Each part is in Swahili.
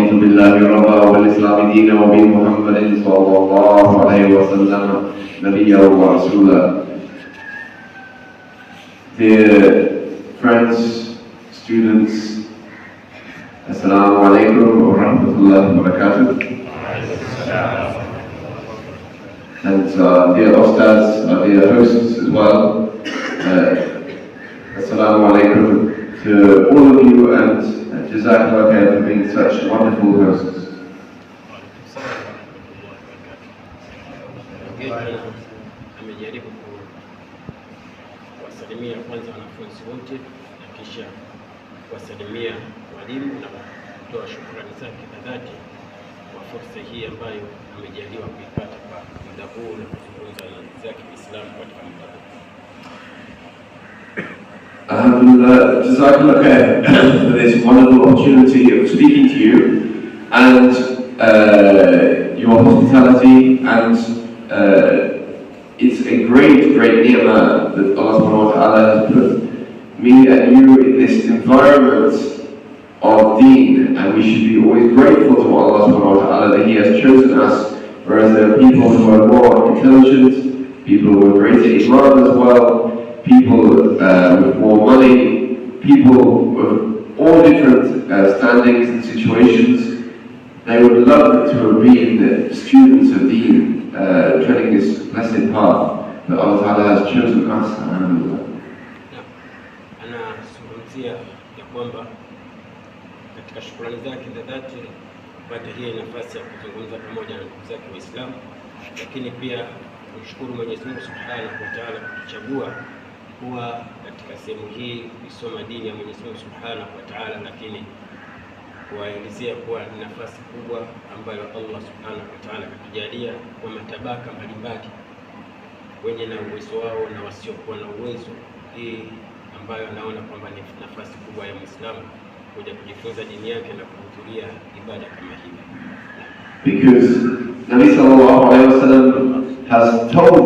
رضيت بالله ربا والإسلام دينا وبمحمد صلى الله عليه وسلم نبيا ورسولا. Dear friends, students, Assalamu alaikum wa rahmatullahi wa barakatuh. And dear Ustads, dear hosts as well, Assalamu alaikum to all of you, and Jazakallah khair for being such wonderful hosts. Amejaribu kuwasalimia kwanza wanafunzi wote na kisha kuwasalimia walimu na kutoa shukrani zake za dhati kwa fursa hii ambayo amejaliwa kuipata kwa muda huu na kuzungumza na zake Kiislamu katika muda huu. Alhamdulillah, Jazakallah khair for this wonderful opportunity of speaking to you, and your hospitality, and it's a great ni'mah that Allah subhanahu wa ta'ala has put me and you in this environment of deen, and we should be always grateful to Allah subhanahu wa ta'ala that He has chosen us, whereas there are people who are more intelligent, people with greater iman as well, people with more money, people with all different standings and situations. They would love to have been students of deen, treading this blessed path that Allah Ta'ala has chosen us. Alhamdulillah. Anazungumzia ya kwamba katika shukrani zake za dhati kupata hii nafasi ya kuzungumza pamoja na ndugu zake Waislamu, lakini pia kumshukuru Mwenyezi Mungu Subhanahu wa Ta'ala kutuchagua kuwa katika sehemu hii kusoma dini ya Mwenyezi Mungu Subhanahu wa Ta'ala, lakini kuwaelezea kuwa ni nafasi kubwa ambayo Allah Subhanahu wa Ta'ala katujalia kwa matabaka mbalimbali, wenye na uwezo wao na wasiokuwa na uwezo. Hii ambayo naona kwamba ni nafasi kubwa ya Muislamu kuja kujifunza dini yake na kuhudhuria ibada kama hii. Because Nabi sallallahu alayhi wa sallam has told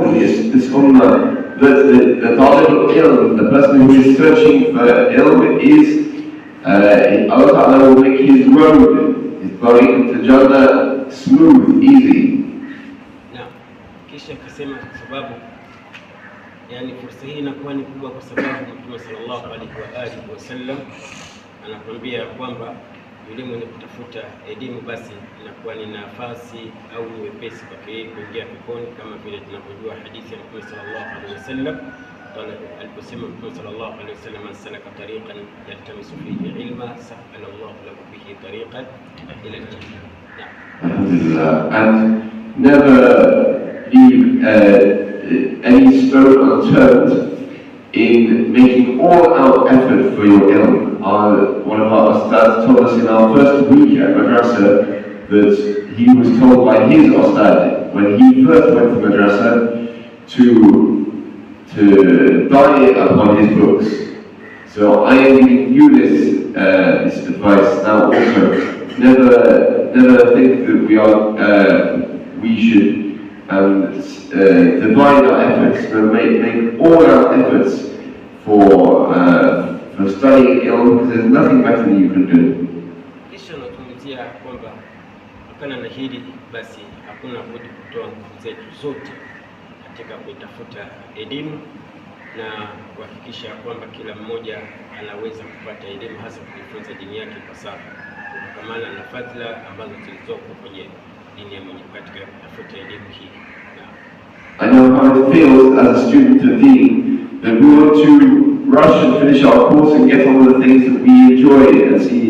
this ummah that the talib al-ilm, the person who is searching for ilm, is Allah Ta'ala will make his road, his going to Jannah, smooth, easy. Na kisha akasema kwa sababu yani fursa hii inakuwa ni kubwa kwa sababu Mtume sallallahu alaihi wa alihi wasallam anakuambia kwamba yule mwenye kutafuta elimu basi inakuwa ni nafasi au ni wepesi kwake yeye kuingia peponi, kama vile tunavyojua hadithi ya Mtume sallallahu alaihi wasallam aliposema Mtume sallallahu alaihi wasallam, man salaka tariqan yaltamisu fihi ilma sahala Allahu lahu bihi tariqan ila al-jannah. Alhamdulillah. And never leave any stone unturned in making all-out effort for your ilm. One of our ustads told us in our first week at madrasa that he was told by his ustad when he first went to madrasa to die upon his books. So I am giving you this advice now also. Never think that we should divide our efforts, but make all our efforts for studying ilm, because there's nothing better than you can do. Kisha natumizia kwamba hapana na hili basi hakuna budi kutoa nguvu zetu zote katika kutafuta elimu na kuhakikisha kwamba kila mmoja anaweza kupata elimu, hasa kujifunza dini yake kwa sababu kukamana na fadhila ambazo zilizoko kwenye dini ya Mwenyezi Mungu katika kutafuta elimu hii. I know how it feels as a student of deen that we want to rush and finish our course and get on with the things that we enjoy and see.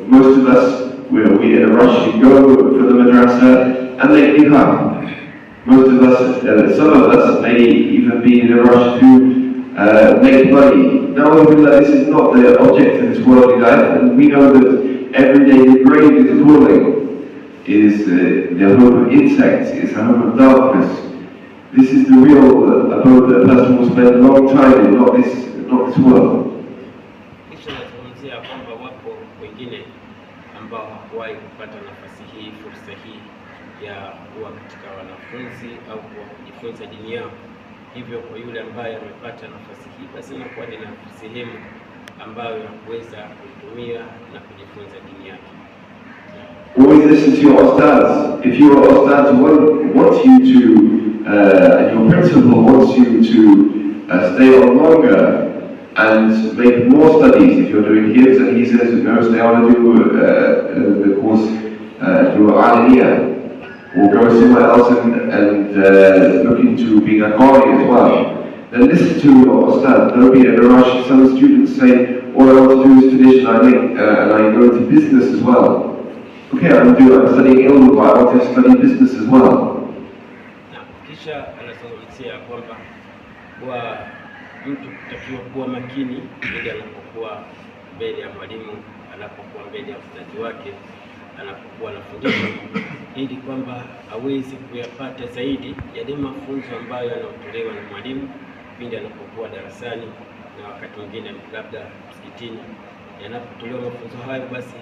Most of us, we're in a rush to go for the madrasa and they give up. Most of us, some of us may even be in a rush to make money. Now, this is not the object of this worldly life, and we know that every day the grave is calling, is the home of insects, is the home of darkness. This is the real abode that a person will spend a long time in, not this world. Kisha nazungumzia kwamba wapo wengine ambao hawahi kupata nafasi hii, fursa hii ya kuwa katika wanafunzi au kujifunza dini yao. Hivyo kwa yule ambaye amepata nafasi hii, basi inakuwa ni sehemu ambayo ya kuweza kutumia na kujifunza dini yake. Always listen to your ustads. If your ustads want you to, and your principal wants you to stay on longer and make more studies, if you're doing his and he says, no, stay on and do the course, do Aliyah, or go somewhere else and look into being a qari as well, then listen to your ustad. Don't be in a rush. Some students say, all I want to do is finish and I go into business as well. Okay, I'm studying ilm, but I want to study business as well. Kisha anazungumzia kwamba kwa mtu kutakiwa kuwa makini ili anapokuwa mbele ya mwalimu, anapokuwa mbele ya ustadi wake, anapokuwa anafundisha, ili kwamba aweze kuyapata zaidi yale mafunzo ambayo yanayotolewa na mwalimu pindi anapokuwa darasani na wakati mwingine labda msikitini. Yanapotolewa mafunzo hayo, basi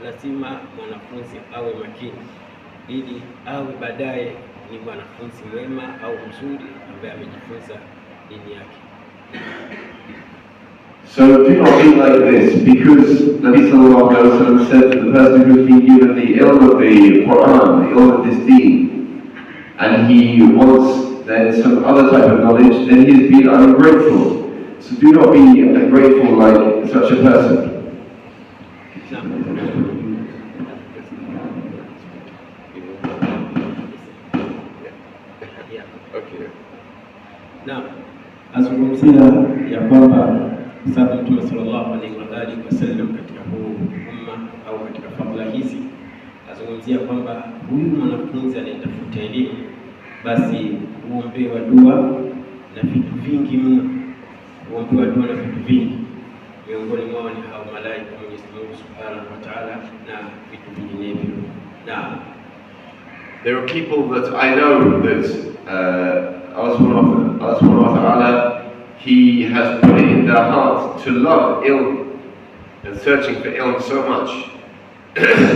lazima mwanafunzi awe makini ili awe baadaye ni mwanafunzi mwema au mzuri ambaye amejifunza dini yake. So do not be like this, because Nabi sallallahu alaihi wasallam said that the person who has been given the ilm of the Quran, the ilm of this deen, and he wants then some other type of knowledge, then he has been ungrateful. So do not be ungrateful like such a person. Na azungumzia ya kwamba sababu Mtume sallallahu alaihi wasallam katika huu umma au katika fadhila hizi azungumzia kwamba huyu mwanafunzi anayetafuta elimu basi huombewa dua na vitu vingi mno, huombewa dua na vitu vingi, miongoni mwao ni hao malaika Mwenyezi Mungu Subhanahu wa Ta'ala na vitu vinginevyo. Na there are people that I know that Allah subhanahu wa ta'ala, He has put it in their heart to love ilm and searching for ilm so much.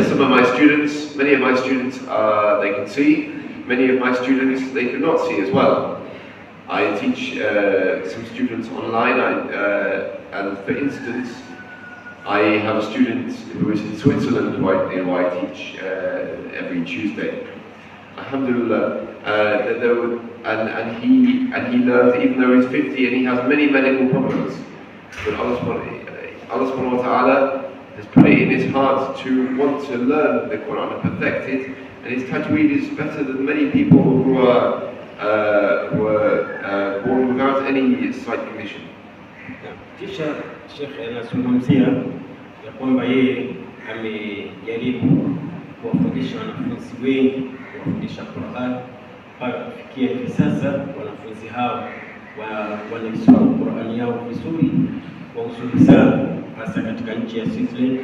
Some of my students, many of my students, they can see. Many of my students, they cannot see as well. I teach some students online, and for instance, I have a student who is in Switzerland who I teach every Tuesday. Alhamdulillah, and he learns even though he's 50 and he has many medical problems. But Allah subhanahu wa ta'ala has put it in his heart to want to learn the Quran and perfect it, and his tajweed is better than many people who are born without any sight condition. Kisha Sheikh anazungumzia ya kwamba yeye amejaribu kuwafundisha wanafunzi wengi, kuwafundisha Qur'an mpaka kufikia hivi sasa wanafunzi hao wanaisoma Qur'an yao vizuri kwa uzuri sana, hasa katika nchi ya Switzerland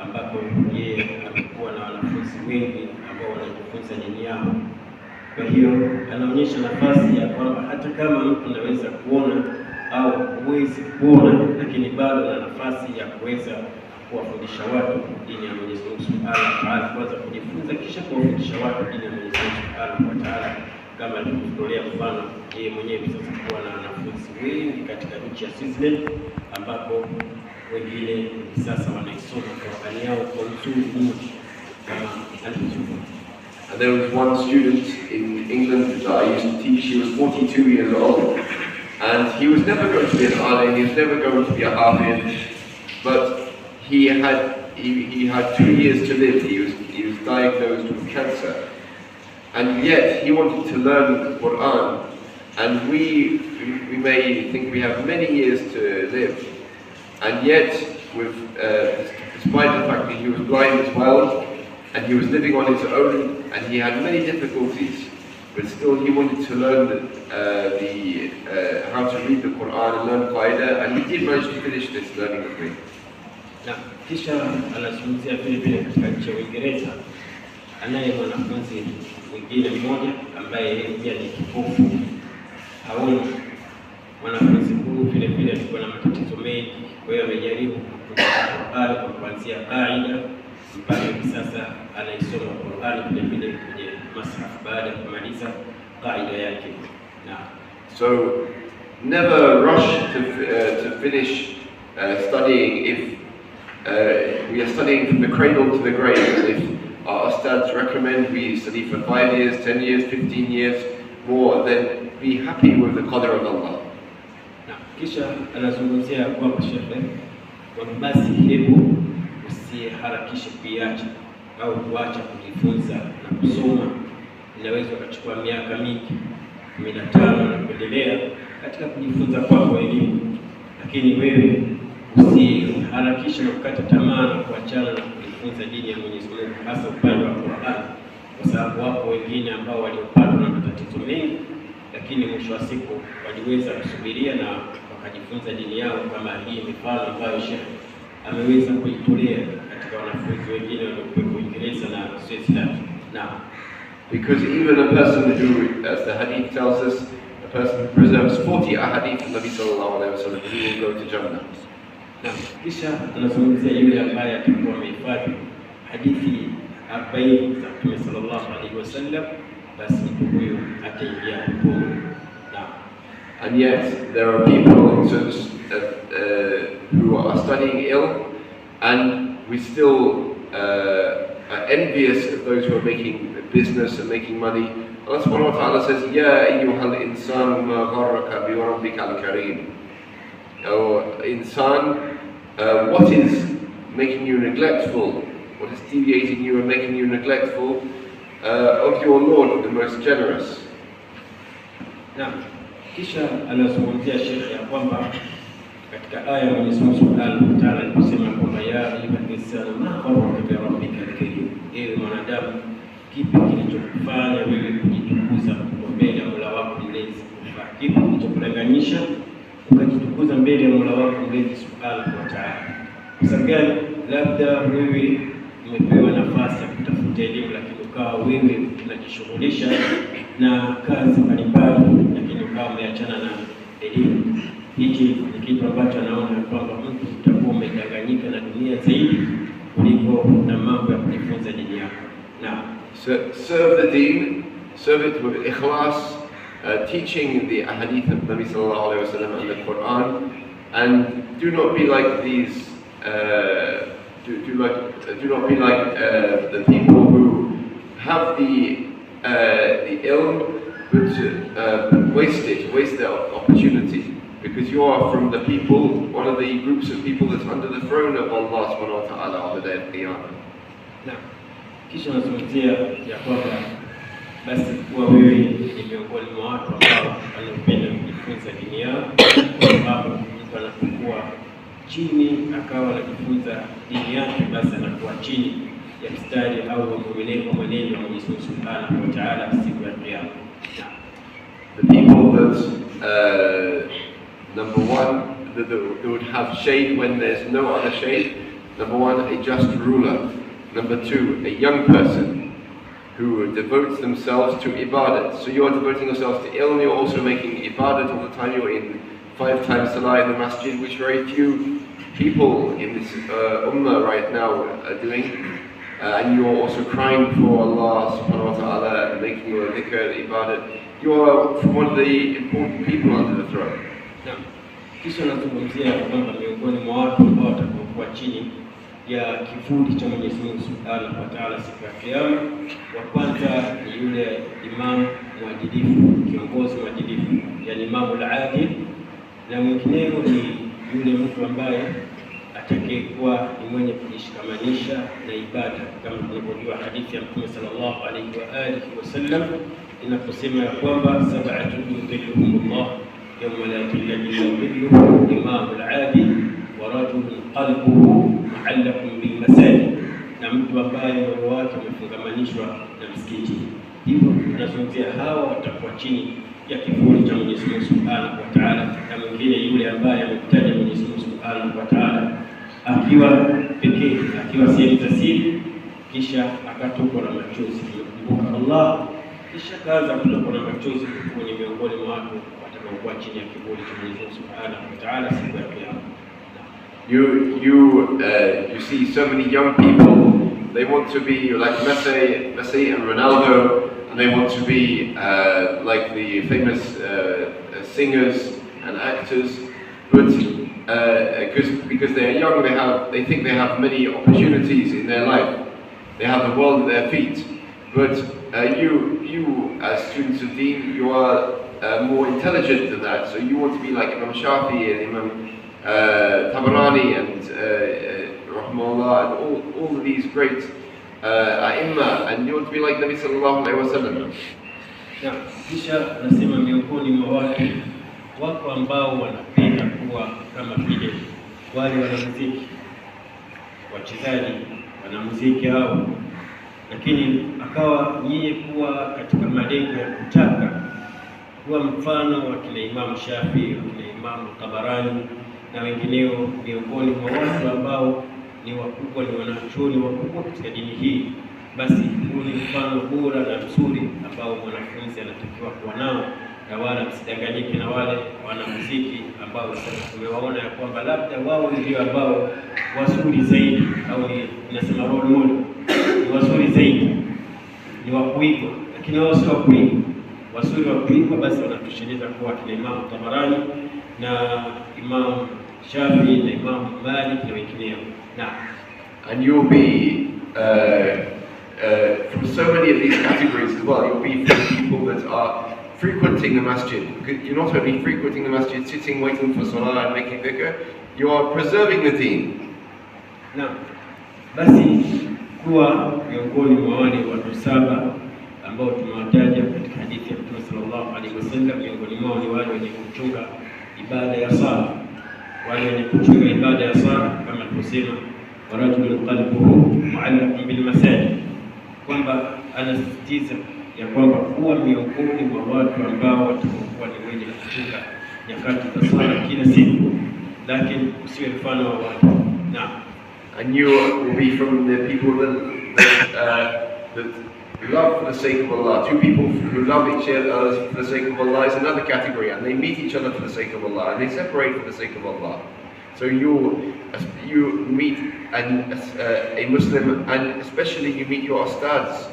ambapo yeye amekuwa na wanafunzi wengi ambao wanajifunza dini yao. Kwa hiyo anaonyesha nafasi ya kwamba hata kama mtu anaweza kuona au huwezi kuona, lakini bado na nafasi ya kuweza kuwafundisha watu dini ya Mwenyezi Mungu Subhanahu wa Ta'ala, kwanza kujifunza kisha kuwafundisha watu dini ya Mwenyezi Mungu Subhanahu wa Ta'ala, kama alivyotolea mfano yeye mwenyewe sasa kuwa na wanafunzi wengi katika nchi ya Switzerland ambapo wengine sasa wanaisoma Qur'ani yao kwa uzuri mno kama alivyosema. And there was one student in England that I used to teach. He was 42 years old, and he was never going to be an alim, he was never going to be a hafid, but he had 2 years to live. He was diagnosed with cancer, and yet he wanted to learn the Quran. And we may think we have many years to live, and yet, despite the fact that he was blind as well, and he was living on his own, and he had many difficulties, but still he wanted to learn how to read the Quran and learn Qaida, and he did manage to finish this learning degree. Na kisha anazungumzia vile katika nchi ya Uingereza, anaye mwanafunzi mwingine mmoja ambaye pia ni kipofu, haoni. Mwanafunzi huyu vile alikuwa na matatizo mengi, kwa hiyo amejaribu kufundisha Qur'an kwa kuanzia qaida mpaka hivi sasa anaisoma Qur'an vile kwenye masraf baada ya kumaliza qaida yake. Na so never rush to finish studying, if we are studying from the cradle to the grave, and if our ustads recommend we study for 5 years, 10 years, 15 years more, then be happy with the qadr of Allah. Kisha anazungumzia kwamba shekhe, kwamba basi hebu usiharakishe kuiacha au kuacha kujifunza na kusoma. Inaweza ukachukua miaka mingi 15 na kuendelea katika kujifunza kwako elimu, lakini wewe usiharakishe na kukata tamaa na kuachana na kujifunza dini ya Mwenyezi Mungu, hasa upande wa Qur'an, kwa sababu wapo wengine ambao waliopatwa na matatizo mengi, lakini mwisho wa siku waliweza kusubiria na wakajifunza dini yao, kama hii mifano ambayo Sheikh ameweza kuitolea katika wanafunzi wengine waliokuwa Uingereza na Switzerland. Because even a person who, as the hadith tells us, a person who preserves 40 ahadith of Nabi sallallahu alayhi wa sallam, he will go to Jannah. Kisha anazungumzia yule ambaye atakuwa amehifadhi hadithi 40 za Mtume sallallahu alayhi wa sallam, basi mtu huyo ataingia peponi. And yet there are people who are studying ill, and we still are envious of those who are making business and making money. Allah subhanahu wa ta'ala says, Ya ayyuhal insanu ma gharraka bi rabbika al-kareem. Oh insan, what is making you neglectful? What is deviating you and making you neglectful of your Lord, the most generous? Kisha anazungumzia Sheikh ya kwamba katika aya Mwenyezi Mungu Subhanahu wa Ta'ala aliposema kwamba ya ayyuhal insanu ma gharraka bi rabbika al-kareem, ewe mwanadamu, kipi kilichokufanya wewe kujitukuza mbele ya Mola wako mlezi? Kipi kilichokudanganyisha ukajitukuza mbele ya Mola wako mlezi Subhanahu wa Ta'ala? Kwa sababu gani? Labda wewe umepewa nafasi ya kutafuta elimu, lakini ukawa wewe unajishughulisha na kazi mbalimbali, lakini ukawa umeachana na elimu. Hiki ni kitu ambacho anaona kwamba mtu utakuwa umedanganyika na dunia zaidi kuliko na mambo ya kujifunza dini yako. Serve the deen, serve it with ikhlas, teaching the ahadith of Nabi sallallahu alayhi wa sallam and the Quran, and do not be like these. Do not be like the people who have the ilm but waste their opportunity, because you are from the people, one of the groups of people that's under the throne of Allah subhanahu wa ta'ala on the day of Qiyamah. Kisha nazungumzia ya kwamba basi kuwa wewe ni miongoni mwa watu ambao wanapenda kujifunza dini yao, kwa sababu mtu anapokuwa chini akawa anajifunza dini yake, basi anakuwa chini ya mstari au mwenendo wa Mwenyezi Mungu Subhanahu wa Ta'ala siku ya Kiyama. The people that number one, they would have shade when there's no other shade. Number one, a just ruler. Number two, a young person who devotes themselves to ibadat. So you are devoting yourselves to ilm, you're also making ibadat all the time. You're in 5 times salah in the masjid, which very few people in this ummah right now are doing. And you are also crying for Allah subhanahu wa ta'ala and making your dhikr, ibadat. You are from one of the important people under the throne. Kisha nazungumzia kwamba miongoni mwa watu ambao watakuwa chini ya kivuli cha Mwenyezi Mungu Subhanahu wa Ta'ala siku ya Kiyama, wa kwanza ni yule imam mwadilifu, kiongozi mwadilifu, yani imamu al-adil, na mwingineo ni yule mtu ambaye atakayekuwa ni mwenye kujishikamanisha na ibada, kama tunavyojua hadithi ya Mtume sallallahu alayhi wa alihi wasallam inaposema ya kwamba sab'atun yudhilluhumullah yawma la dhilla illa dhilluhu, imamu al-adil wa rajulun qalbuhu mu'allaqun bil masajid, na mtu ambaye moyo wake umefungamanishwa na msikiti. Hivyo tunazungumzia hawa watakuwa chini ya kivuli cha Mwenyezi Mungu Subhanahu wa Ta'ala, na mwingine yule ambaye amemtaja Mwenyezi Mungu Subhanahu wa Ta'ala akiwa pekee, akiwa sehemu za siri, kisha akatokwa na machozi kumkumbuka Allah, kisha kaanza kutokwa na machozi, ni miongoni mwa watu watakaokuwa chini ya kivuli cha Mwenyezi Mungu Subhanahu wa Ta'ala siku ya Kiyama. You see so many young people, they want to be like Messi and Ronaldo, and they want to be like the famous singers and actors, but because they're young, they think they have many opportunities in their life. They have the world at their feet. But you as students of Deen, you are more intelligent than that. So you want to be like Imam Shafi and Imam Tabarani and Rahimahullah and all of these great A'imma, and you want to be like Nabi sallallahu alayhi wa sallam. Na kisha nasema miongoni mwa watu wako ambao wanapenda kuwa kama vile wale wanamuziki, wachezaji wanamuziki hao, lakini akawa nyinyi kuwa katika malengo ya kutaka kuwa mfano wa kina Imam Shafi, kina Imam Tabarani na wengineo, miongoni mwa watu ambao ni wakubwa, ni wanachuoni wakubwa katika dini hii, basi huu ni mfano bora na mzuri ambao mwanafunzi anatakiwa kuwa nao, na wala msidanganyike na wale wanamuziki ambao sasa tumewaona ya kwamba labda wao ndio ambao wazuri zaidi, au ninasema role model, ni wazuri zaidi, ni wa kuigwa, lakini wao sio wa kuigwa. Wazuri wa kuigwa basi wanatosheleza kuwa kina Imam Tabarani na Imam Shafi na Imam Malik na wengineo. And you'll be from so many of these categories as well. You'll be from people that are frequenting the masjid. You're not only frequenting the masjid, sitting, waiting for salah and making dhikr, you are preserving the deen. Naam, basi kuwa miongoni mwa wale watu saba ambao tumewataja katika hadithi ya Mtume sallallahu alaihi wasallam, miongoni mwao ni wale wenye kuchunga ibada ya sala, wale wenye kuchunga ibada ya sala kama tulisema, warajulun qalbuhu mu'allaqun bil masajid, kwamba anasisitiza ya kwamba kuwa miongoni mwa watu ambao watakuwa ni wenye kuchunga nyakati za sala kila siku, lakini usiwe mfano wa watu. Naam. And you will be from the people that love for the sake of Allah. Two people who love each other for the sake of Allah is another category, and they meet each other for the sake of Allah, and they separate for the sake of Allah. So you meet a Muslim, and especially you meet your ustads,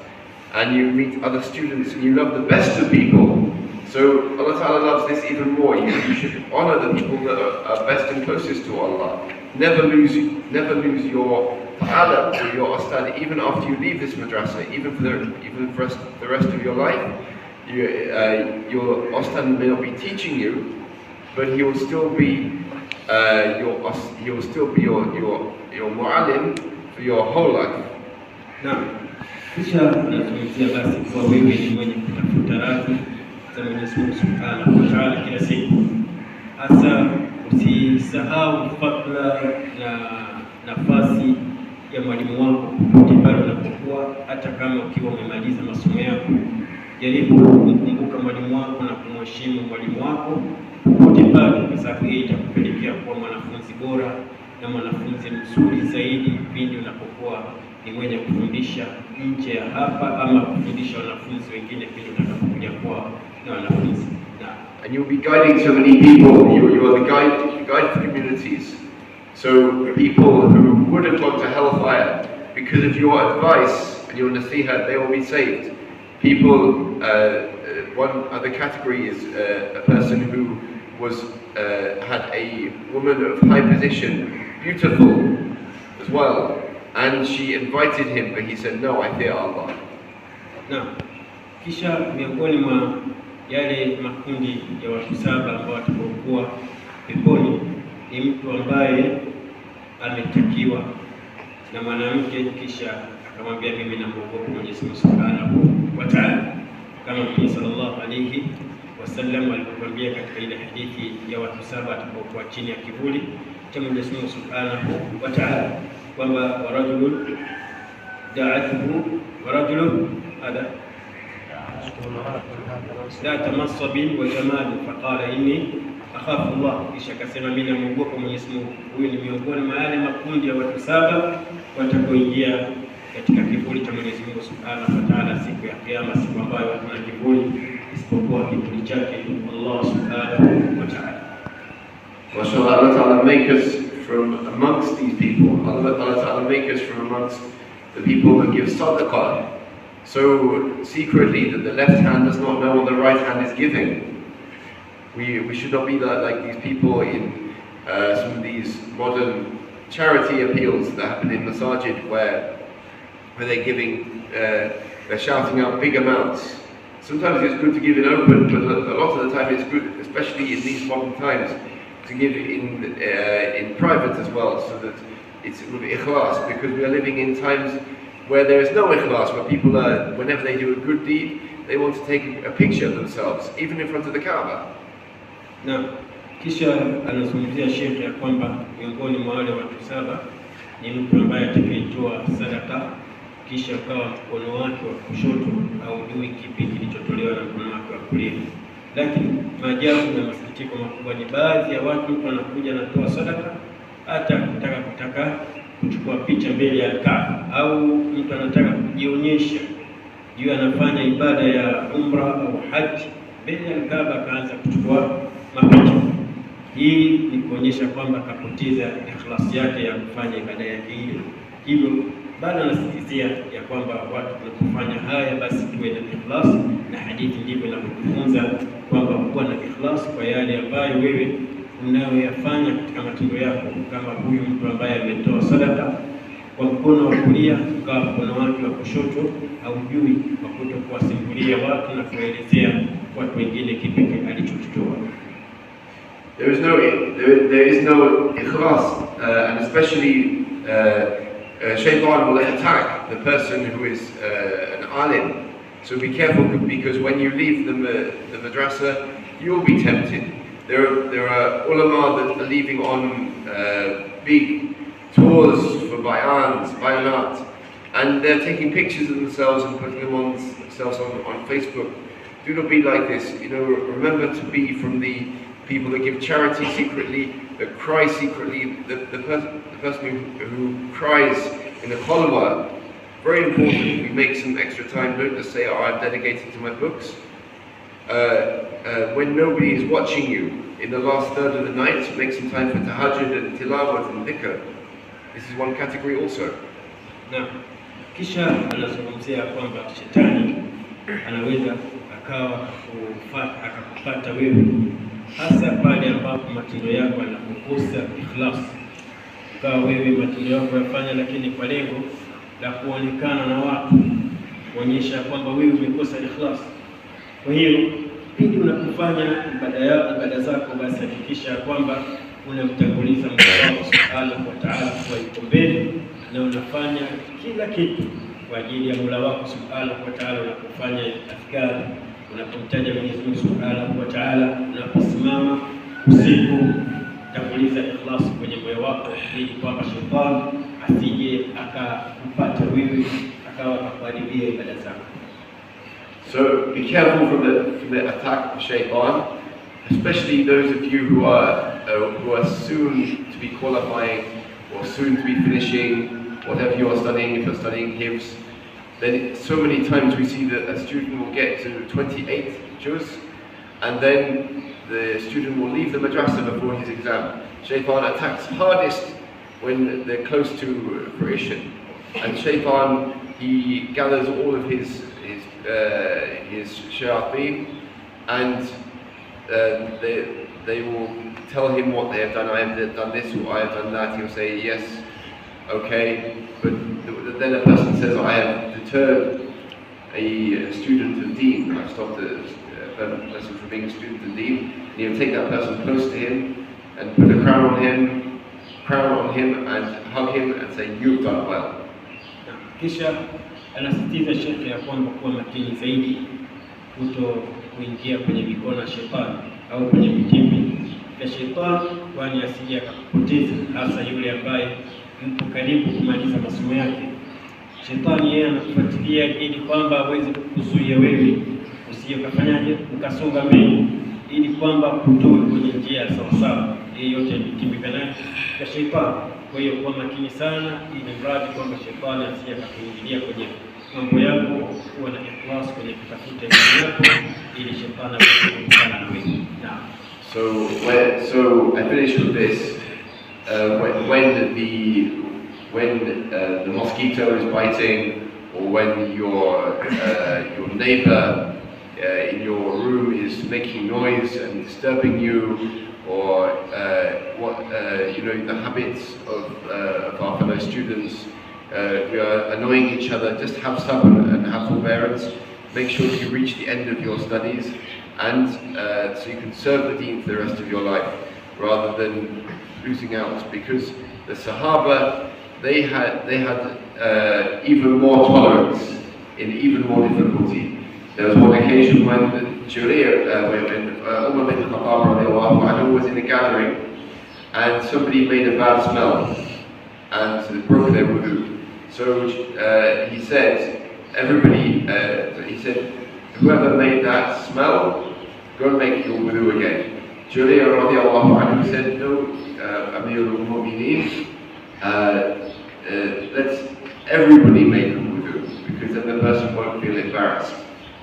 and you meet other students, and you love the best of people. So Allah Ta'ala loves this even more. You should honor the people that are best and closest to Allah. Never lose your ta'ala or your ustad, even after you leave this madrasa, even for the rest of your life. Your ustad may not be teaching you, but he will still be your mu'allim for your whole life. Naam. Kisha nazungumzia basi kwa wewe ni mwenye kutafuta radhi za Mwenyezi Mungu Subhanahu wa Ta'ala kila siku. Hasa usisahau fadhila na nafasi ya mwalimu wako popote pale unapokuwa, hata kama ukiwa umemaliza masomo yako. Jaribu kumkumbuka mwalimu wako na kumheshimu mwalimu wako popote pale, kwa sababu hii itakupelekea kuwa mwanafunzi bora na mwanafunzi mzuri zaidi pindi unapokuwa ni mwenye kufundisha nje ya hapa ama kufundisha wanafunzi wengine pindi utakapokuja kuwa na wanafunzi. And you'll be guiding so many people. You are the guide for communities. So people who would have gone to hellfire because of your advice and your nasiha, they will be saved. People, one other category is a person who had a woman of high position, beautiful as well, and she invited him, but he said, "No, I fear Allah." Naam. Kisha miongoni mwa yale makundi ya watu saba ambao watakuwa peponi ni mtu ambaye ametakiwa na mwanamke, kisha akamwambia mimi namuogopa Mwenyezi Mungu Subhanahu wa Ta'ala, kama Mtume sallallahu alayhi wasallam alipokuambia katika ile hadithi ya watu saba watakaokuwa chini ya kivuli cha Mwenyezi Mungu Subhanahu wa Ta'ala, kwamba warajulun da'atuhu warajulun ذات منصب وجمال فقال إني أخاف الله. Kisha akasema mimi namuogopa Mwenyezi Mungu. Huyu ni miongoni mwa yale makundi ya watu saba watakaoingia katika kivuli cha Mwenyezi Mungu Subhanahu wa Ta'ala siku ya Kiyama, siku ambayo hakuna kivuli isipokuwa kivuli chake Allah Subhanahu wa Ta'ala. MashaAllah, Allah Ta'ala make us from amongst these people. Allah Ta'ala make us from amongst the people who give sadaqah so secretly that the left hand does not know what the right hand is giving. We should not be like these people in some of these modern charity appeals that happen in Masajid where they're shouting out big amounts. Sometimes it's good to give in open, but a lot of the time it's good, especially in these modern times, to give in private as well, so that it's with ikhlas, because we are living in times where there is no ikhlas, where people are, whenever they do a good deed, they want to take a picture of themselves, even in front of the Kaaba. Na kisha anazungumzia shekhe ya kwamba miongoni mwa wale watu 7 ni mtu ambaye atakayetoa sadaka kisha ukawa mkono wake wa kushoto haujui kipi kilichotolewa na mkono wake wa kulia. Lakini maajabu na masikitiko makubwa ni baadhi ya watu, mtu anakuja anatoa sadaka hata kutaka kuchukua picha mbele ya Kaaba, au mtu anataka kujionyesha juu anafanya ibada ya umra au haji mbele ya Kaaba, akaanza kuchukua mapicha. Hii ni kuonyesha kwamba kapoteza ikhlas yake ya kufanya ibada yake hiyo. Hivyo bado anasisitiza ya kwamba watu tunapofanya haya basi tuwe na ikhlas, na hadithi ndivyo inavyofunza kwamba kuwa na ikhlas kwa yale ambayo wewe unayoyafanya katika matendo yako, kama huyu mtu ambaye ametoa sadaka kwa mkono wa kulia ukawa mkono wake wa kushoto haujui, kwa kutokuwasimulia watu na kuelezea watu wengine kipi alichokitoa. There is no ikhlas, and especially shaitan will attack the person who is an alim. So be careful, because when you leave the madrasa, you'll be tempted. There are ulama that are leaving on big tours for bayanat, and they're taking pictures of themselves and putting them on Facebook. Do not be like this. Remember to be from the people that give charity secretly, that cry secretly. The person who cries in the khalwa. Very important. We make some extra time. Don't just say, "Oh, I'm dedicated to my books." When nobody is watching you, in the last third of the night, make some time for tahajjud and tilawat and dhikr. This is one category also. Na kisha anazungumzia kwamba shetani anaweza akakupata wewe, hasa pale ambapo matendo yako yanakosa ikhlas. Ukawa wewe matendo yako yafanya lakini kwa lengo la kuonekana na watu, kuonyesha kwamba wewe umekosa ikhlas. Kwa hiyo pindi unapofanya ibada zako, basi hakikisha kwamba unamtanguliza Mungu Subhanahu wa Ta'ala kwa yuko mbele, na unafanya kila kitu kwa ajili ya Mola wako Subhanahu wa Ta'ala. Unapofanya adhkar, unapomtaja Mwenyezi Mungu Subhanahu wa Ta'ala, unaposimama usiku, tanguliza ikhlas kwenye moyo wako, ili kwamba shetani asije akakupata wewe akawa akakuharibia ibada zako. So be careful from the attack of shaitan, especially those of you who are soon to be qualifying or soon to be finishing whatever you are studying. If you're studying hifz, then so many times we see that a student will get to 28 juz, and then the student will leave the madrasa before his exam. Shaitan attacks hardest when they're close to fruition, and shaitan, he gathers all of his shayateen, and they will tell him what they have done. I have done this or I have done that. He'll say yes, okay, but then a person says, I have deterred a student of deen, I've stopped a person from being a student of deen, and he'll take that person close to him and put a crown on him and hug him and say, you've done well. Kisha anasisitiza shekhe ya kwamba kuwa makini zaidi kuto kuingia kwenye mikono ya shetani au kwenye vitimbi vya shetani, kwani asije akakupoteza, hasa yule ambaye yupo karibu kumaliza masomo yake. Shetani yeye anakufuatilia ili kwamba aweze kukuzuia wewe usije ukafanyaje ukasonga mbele, ili kwamba kutoe kwenye njia sawa sawa. Hii yote ni vitimbi vya shetani. Kwa hiyo kuwa makini sana, ili mradi kwamba shetani asije akakuingilia kwenye mambo yako, kuwa na ikhlas kwenye kutafuta elimu yako, ili shetani aweze kukutana na wewe. So I finish with this. When the mosquito is biting, or when your neighbor in your room is making noise and disturbing you, or the habits of our fellow students, we are annoying each other, just have sabr and have forbearance. Make sure that you reach the end of your studies, and so you can serve the deen for the rest of your life, rather than losing out. Because the Sahaba, they had even more tolerance in even more difficulty. There was one occasion when Umar bin Khattab was in a gathering, and somebody made a bad smell and broke their wudu. So he said, whoever made that smell, go and make your wudu again. Julia radiallahu anhu said, no, Amir al-Mu'mineen, let's everybody make a wudu, because then the person won't feel embarrassed.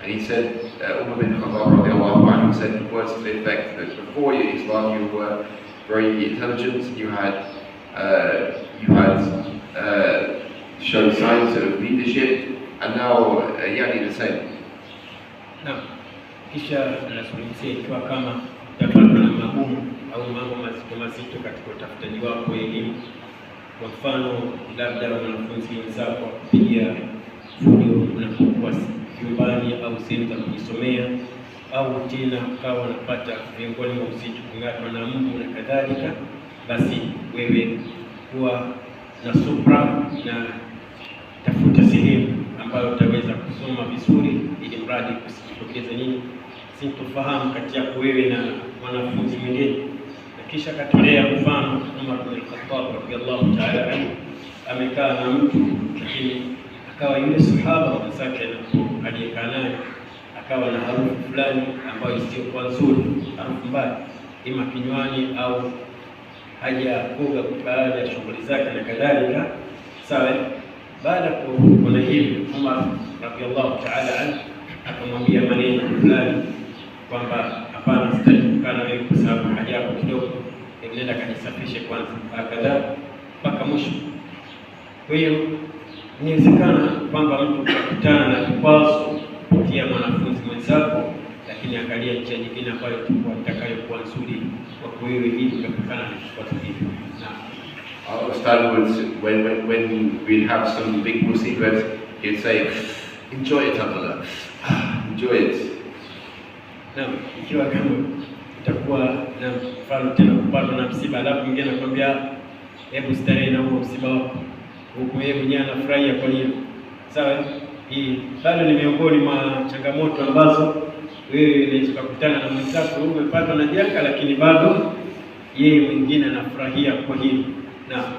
And he said, Umar bin Khattab radiallahu anhu said words to the effect that before Islam you were very intelligent, you had shown signs of leadership, and now yani the same. Naam, kisha anazungumzia ikiwa kama utapatwa na magumu au mambo mazito katika utafutaji wako wa elimu. Kwa mfano, labda wanafunzi wenzako kupigia fujo unapokuwa nyumbani au sehemu za kujisomea, au tena ukawa unapata miongoni mwa usiku kung'atwa na mbu na kadhalika, basi wewe kuwa na subra na tafuta sehemu ambayo utaweza kusoma vizuri, ili mradi kusitokeze nini sintofahamu kati yako wewe na wanafunzi wengine. Na kisha katolea mfano Umar bin Khattab radhiyallahu ta'ala anhu, amekaa na mtu, lakini akawa yule sahaba mwenzake aliyekaa naye akawa na harufu fulani ambayo isiyokuwa nzuri, harufu mbaya, ima kinywani au hajakoga baada ya shughuli zake na kadhalika. Sawa, baada ya kuona hivi, Umar radhiyallahu ta'ala anhu akamwambia maneno fulani kwamba hapana, sitaki kukaa na wewe kwa sababu haja yako kidogo, nenda kajisafishe kwanza, kadhaa mpaka mwisho. Kwa hiyo inawezekana kwamba mtu kukutana na vikwazo kupitia mwanafunzi mwenzako, lakini angalia njia nyingine ambayo itakayokuwa nzuri kwa wewe ili ukapukana na vikwazo hivyo. Our Ustad would, when we'd have some big musibahs, he'd say, enjoy it, Abdullah. Enjoy it. Naam, ikiwa kama utakuwa na mfano tena kupatwa na msiba, alafu mwingine anakuambia hebu starehe na huo msiba wako, huku yeye mwenyewe anafurahia. Kwa hiyo sawa, hii bado ni miongoni mwa changamoto ambazo wewe unaweza kukutana na mwenzako, wewe umepatwa na janga, lakini bado yeye mwingine anafurahia. Kwa hiyo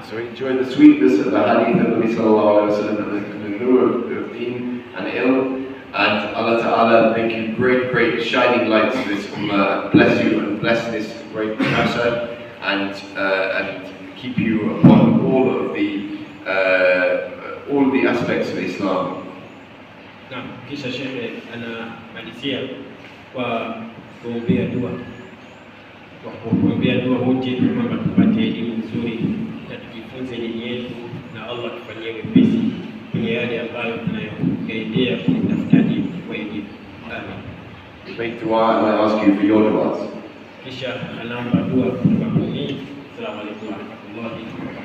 so enjoy the sweetness of the hadith of Nabi sallallahu alaihi wasallam and the nur of deen and ilm, and Allah Ta'ala make you great shining lights to this ummah, bless you and bless this great madrasa, and keep you upon all the aspects of Islam. Naam, kisha shekhe anamalizia kwa kuombea dua, wote kwamba tupate elimu nzuri na tujifunze dini yetu, na Allah tufanyie wepesi kwenye yale ambayo tunayoendea kutafutaji wa elimu. Amin. Make dua and I ask you for your duas. Kisha anaomba dua kutoka kwa mimi. Asalamu alaykum wa rahmatullahi wa barakatuh.